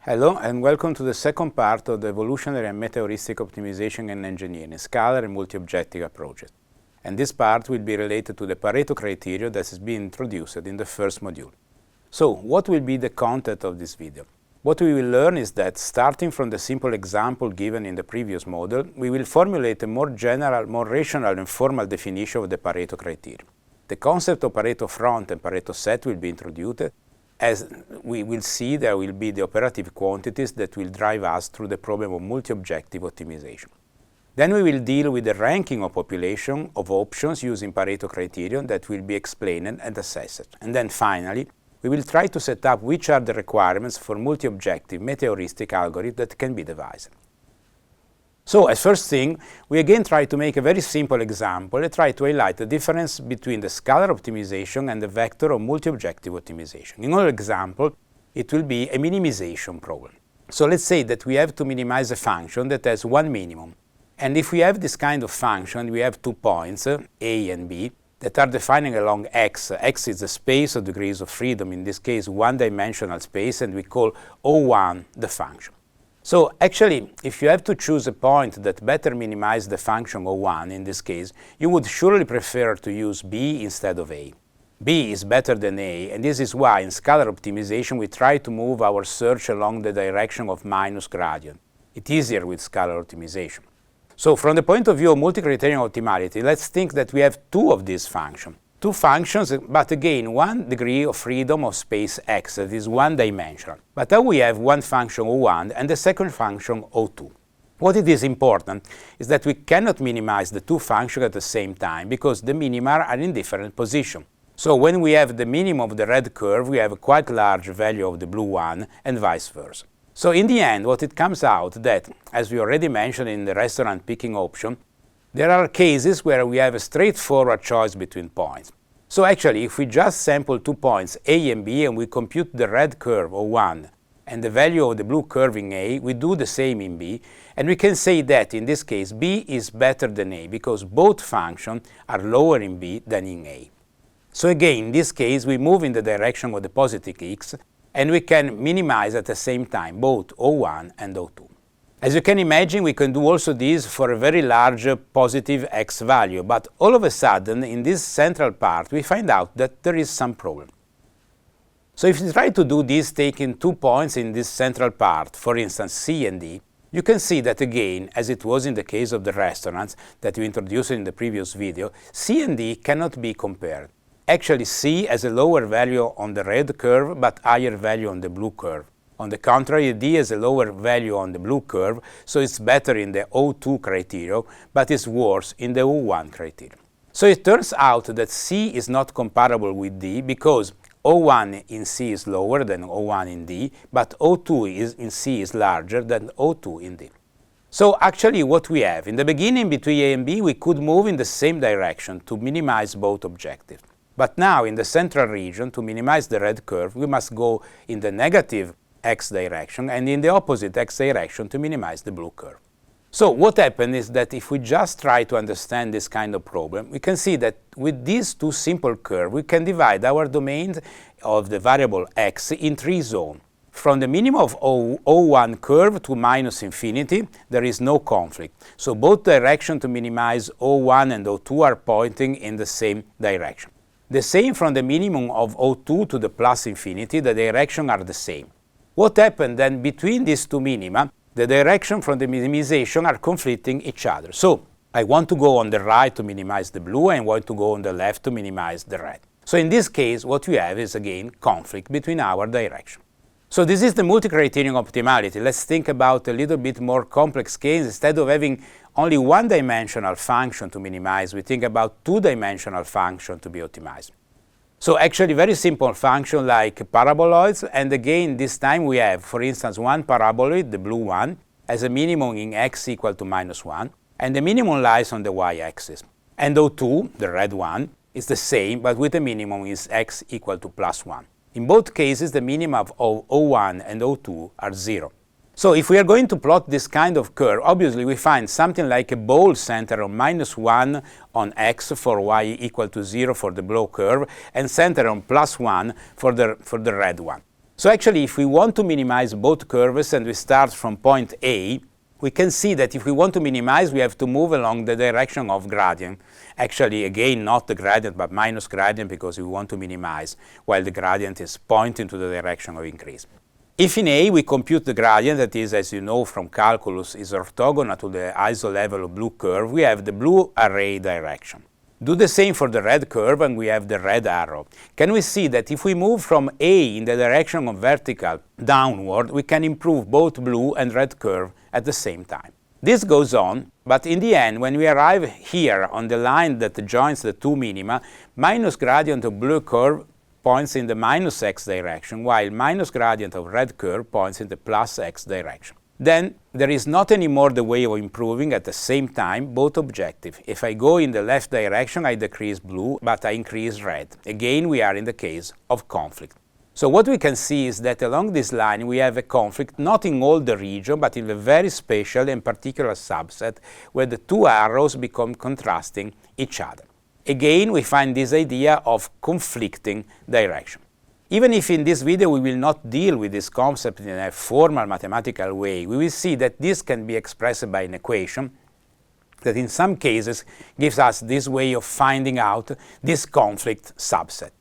Hello and welcome to the second part of the evolutionary and meta-heuristic optimization and engineering, scalar and multi-objective approaches. And this part will be related to the Pareto criteria that has been introduced in the first module. So, what will be the content of this video? What we will learn is that, starting from the simple example given in the previous model, we will formulate a more general, more rational and formal definition of the Pareto criteria. The concept of Pareto front and Pareto set will be introduced. As we will see, there will be the operative quantities that will drive us through the problem of multi-objective optimization. Then we will deal with the ranking of population of options using Pareto criterion that will be explained and assessed. And then finally, we will try to set up which are the requirements for multi-objective meta-heuristic algorithm that can be devised. So, as first thing, we again try to make a very simple example and try to highlight the difference between the scalar optimization and the vector of multi-objective optimization. In our example, it will be a minimization problem. So let's say that we have to minimize a function that has one minimum. And if we have this kind of function, we have 2 points, A and B, that are defining along X. X is the space of degrees of freedom, in this case one-dimensional space, and we call O1 the function. So actually, if you have to choose a point that better minimizes the function O1 in this case, you would surely prefer to use B instead of A. B is better than A, and this is why in scalar optimization we try to move our search along the direction of minus gradient. It's easier with scalar optimization. So from the point of view of multi-criterion optimality, let's think that we have 2 of these functions. 2 functions, but again, 1 degree of freedom of space X, that is one-dimensional. But now we have one function O1 and the second function O2. What it is important is that we cannot minimize the 2 functions at the same time because the minima are in different positions. So when we have the minimum of the red curve, we have a quite large value of the blue one and vice versa. So in the end, what it comes out that, as we already mentioned in the restaurant picking option, there are cases where we have a straightforward choice between points. So actually, if we just sample 2 points, A and B, and we compute the red curve, O1, and the value of the blue curve in A, we do the same in B, and we can say that, in this case, B is better than A, because both functions are lower in B than in A. So again, in this case, we move in the direction of the positive X, and we can minimize at the same time both O1 and O2. As you can imagine, we can do also this for a very large positive X value, but all of a sudden, in this central part, we find out that there is some problem. So if you try to do this taking 2 points in this central part, for instance C and D, you can see that again, as it was in the case of the restaurants that we introduced in the previous video, C and D cannot be compared. Actually, C has a lower value on the red curve, but higher value on the blue curve. On the contrary, D has a lower value on the blue curve, so it's better in the O2 criterion, but it's worse in the O1 criterion. So it turns out that C is not comparable with D because O1 in C is lower than O1 in D, but O2 in C is larger than O2 in D. So actually what we have, in the beginning between A and B, we could move in the same direction to minimize both objectives. But now in the central region, to minimize the red curve, we must go in the negative X direction and in the opposite X direction to minimize the blue curve. So what happened is that if we just try to understand this kind of problem, we can see that with these 2 simple curves, we can divide our domain of the variable X in 3 zones. From the minimum of O1 curve to minus infinity, there is no conflict. So both directions to minimize O1 and O2 are pointing in the same direction. The same from the minimum of O2 to the plus infinity, the directions are the same. What happened then between these 2 minima, the direction from the minimization are conflicting each other. So I want to go on the right to minimize the blue and I want to go on the left to minimize the red. So in this case, what we have is again conflict between our direction. So this is the multi-criterion optimality. Let's think about a little bit more complex case. Instead of having only one-dimensional function to minimize, we think about 2-dimensional function to be optimized. So actually very simple function like paraboloids, and again this time we have, for instance, one paraboloid, the blue one, as a minimum in x equal to -1, and the minimum lies on the y-axis. And O2, the red one, is the same, but with the minimum is x equal to +1. In both cases, the minima of O1 and O2 are 0. So if we are going to plot this kind of curve, obviously we find something like a ball center on -1 on x for y equal to 0 for the blue curve, and center on +1 for the red one. So actually, if we want to minimize both curves and we start from point A, we can see that if we want to minimize, we have to move along the direction of gradient. Actually, again, not the gradient, but minus gradient, because we want to minimize, while the gradient is pointing to the direction of increase. If in A we compute the gradient, that is, as you know from calculus, is orthogonal to the isolevel blue curve, we have the blue array direction. Do the same for the red curve and we have the red arrow. Can we see that if we move from A in the direction of vertical downward, we can improve both blue and red curve at the same time? This goes on, but in the end, when we arrive here on the line that joins the two minima, minus gradient of blue curve points in the minus x direction, while minus gradient of red curve points in the plus x direction. Then there is not anymore the way of improving at the same time both objectives. If I go in the left direction, I decrease blue, but I increase red. Again, we are in the case of conflict. So what we can see is that along this line we have a conflict not in all the region, but in a very special and particular subset where the two arrows become contrasting each other. Again, we find this idea of conflicting direction. Even if in this video we will not deal with this concept in a formal mathematical way, we will see that this can be expressed by an equation that in some cases gives us this way of finding out this conflict subset.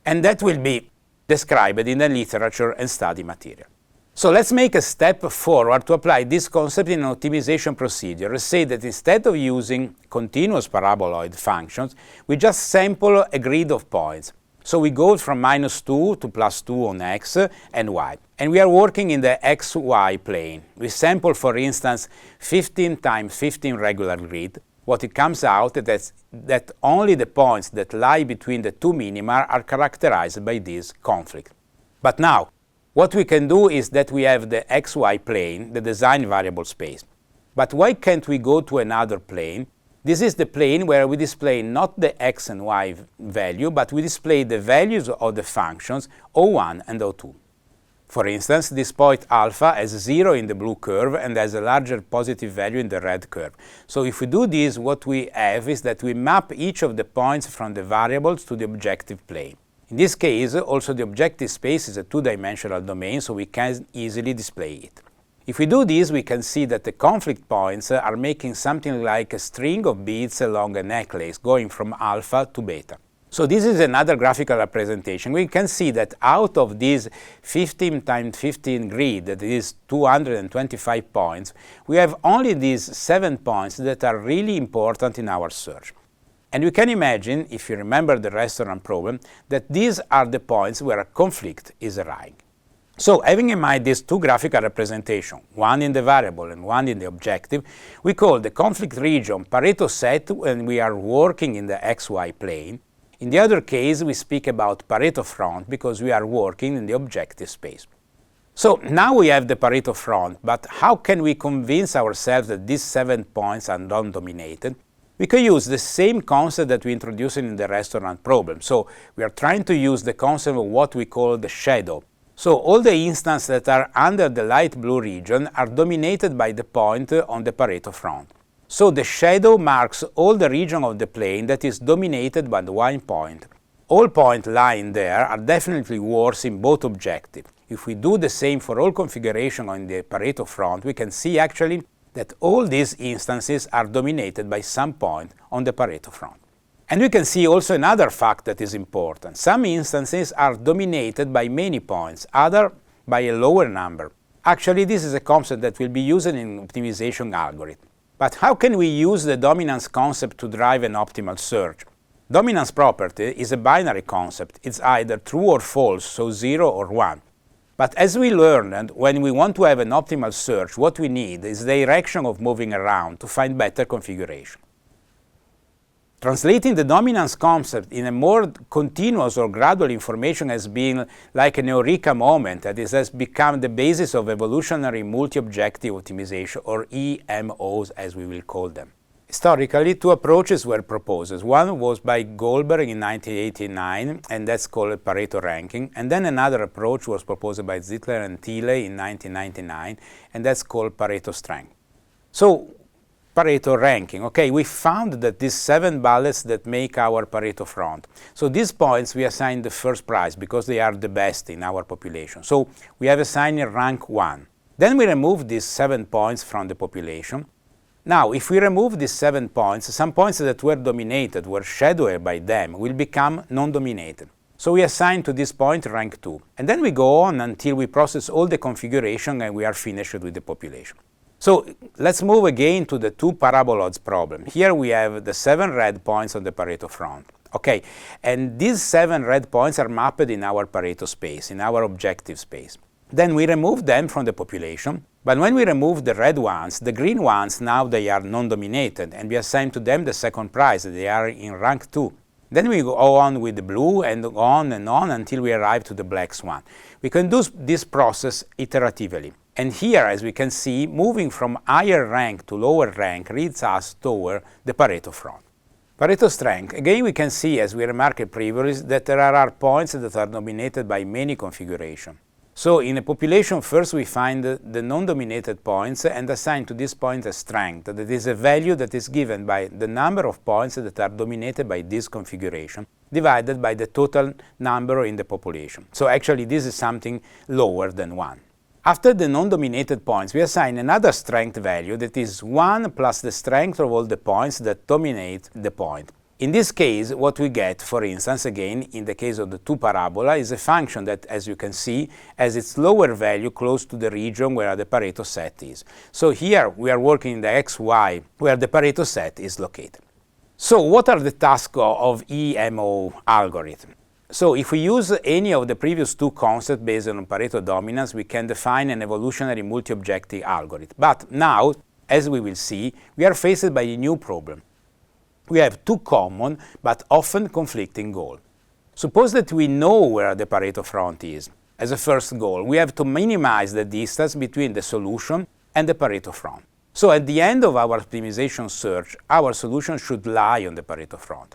And that will be described in the literature and study material. So let's make a step forward to apply this concept in an optimization procedure. Let's say that instead of using continuous paraboloid functions, we just sample a grid of points. So we go from -2 to +2 on x and y. And we are working in the xy plane. We sample, for instance, 15 times 15 regular grid. What it comes out is that only the points that lie between the two minima are characterized by this conflict. But now, what we can do is that we have the xy plane, the design variable space. But why can't we go to another plane? This is the plane where we display not the x and y value, but we display the values of the functions O1 and O2. For instance, this point alpha has 0 in the blue curve and has a larger positive value in the red curve. So if we do this, what we have is that we map each of the points from the variables to the objective plane. In this case, also the objective space is a two-dimensional domain, so we can easily display it. If we do this, we can see that the conflict points are making something like a string of beads along a necklace, going from alpha to beta. So this is another graphical representation. We can see that out of this 15 times 15 grid, that is 225 points, we have only these 7 points that are really important in our search. And we can imagine, if you remember the restaurant problem, that these are the points where a conflict is arising. So having in mind these two graphical representations, one in the variable and one in the objective, we call the conflict region Pareto set when we are working in the xy plane. In the other case, we speak about Pareto front because we are working in the objective space. So now we have the Pareto front, but how can we convince ourselves that these 7 points are non-dominated? We can use the same concept that we introduced in the restaurant problem. So we are trying to use the concept of what we call the shadow. So all the instances that are under the light blue region are dominated by the point on the Pareto front. So the shadow marks all the region of the plane that is dominated by the one point. All points lying there are definitely worse in both objectives. If we do the same for all configuration on the Pareto front, we can see actually that all these instances are dominated by some point on the Pareto front. And we can see also another fact that is important. Some instances are dominated by many points, others by a lower number. Actually, this is a concept that will be used in optimization algorithm. But how can we use the dominance concept to drive an optimal search? Dominance property is a binary concept. It's either true or false, so 0 or 1. But as we learned, when we want to have an optimal search, what we need is the direction of moving around to find better configuration. Translating the dominance concept in a more continuous or gradual information has been like an eureka moment that has become the basis of evolutionary multi-objective optimization, or EMOs as we will call them. Historically, two approaches were proposed. One was by Goldberg in 1989, and that's called Pareto ranking. And then another approach was proposed by Zitler and Thiele in 1999, and that's called Pareto strength. So Pareto ranking. Okay, we found that these 7 bullets that make our Pareto front. So these points we assign the first prize because they are the best in our population. So we have assigned rank 1. Then we remove these 7 points from the population. Now, if we remove these 7 points, some points that were dominated, were shadowed by them, will become non-dominated. So we assign to this point rank 2. And then we go on until we process all the configuration and we are finished with the population. So let's move again to the 2 paraboloids problem. Here we have the 7 red points on the Pareto front. Okay, and these 7 red points are mapped in our Pareto space, in our objective space. Then we remove them from the population, but when we remove the red ones, the green ones, now they are non-dominated, and we assign to them the second prize, they are in rank 2. Then we go on with the blue and on until we arrive to the black swan. We can do this process iteratively. And here, as we can see, moving from higher rank to lower rank leads us toward the Pareto front. Pareto strength. Again, we can see, as we remarked previously, that there are points that are dominated by many configurations. So in a population, first we find the non-dominated points and assign to this point a strength, that is a value that is given by the number of points that are dominated by this configuration, divided by the total number in the population. So actually this is something lower than 1. After the non-dominated points, we assign another strength value that is 1 plus the strength of all the points that dominate the point. In this case, what we get, for instance, again, in the case of the 2 parabola, is a function that, as you can see, has its lower value close to the region where the Pareto set is. So here we are working in the XY, where the Pareto set is located. So what are the tasks of EMO algorithm? So if we use any of the previous 2 concepts based on Pareto dominance, we can define an evolutionary multi-objective algorithm. But now, as we will see, we are faced by a new problem. We have 2 common but often conflicting goals. Suppose that we know where the Pareto front is. As a first goal, we have to minimize the distance between the solution and the Pareto front. So at the end of our optimization search, our solution should lie on the Pareto front.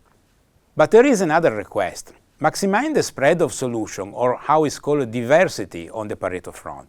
But there is another request. Maximize the spread of solution, or how it's called diversity, on the Pareto front.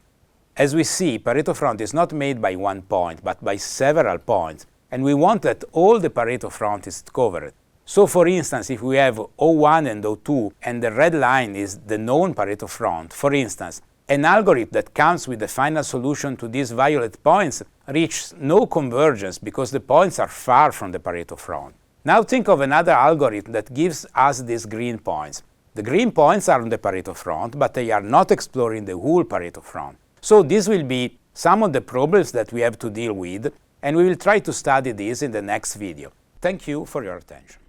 As we see, Pareto front is not made by 1 point, but by several points, and we want that all the Pareto front is covered. So for instance, if we have O1 and O2, and the red line is the known Pareto front, for instance, an algorithm that comes with the final solution to these violet points reaches no convergence because the points are far from the Pareto front. Now think of another algorithm that gives us these green points. The green points are on the Pareto front, but they are not exploring the whole Pareto front. So this will be some of the problems that we have to deal with, and we will try to study this in the next video. Thank you for your attention.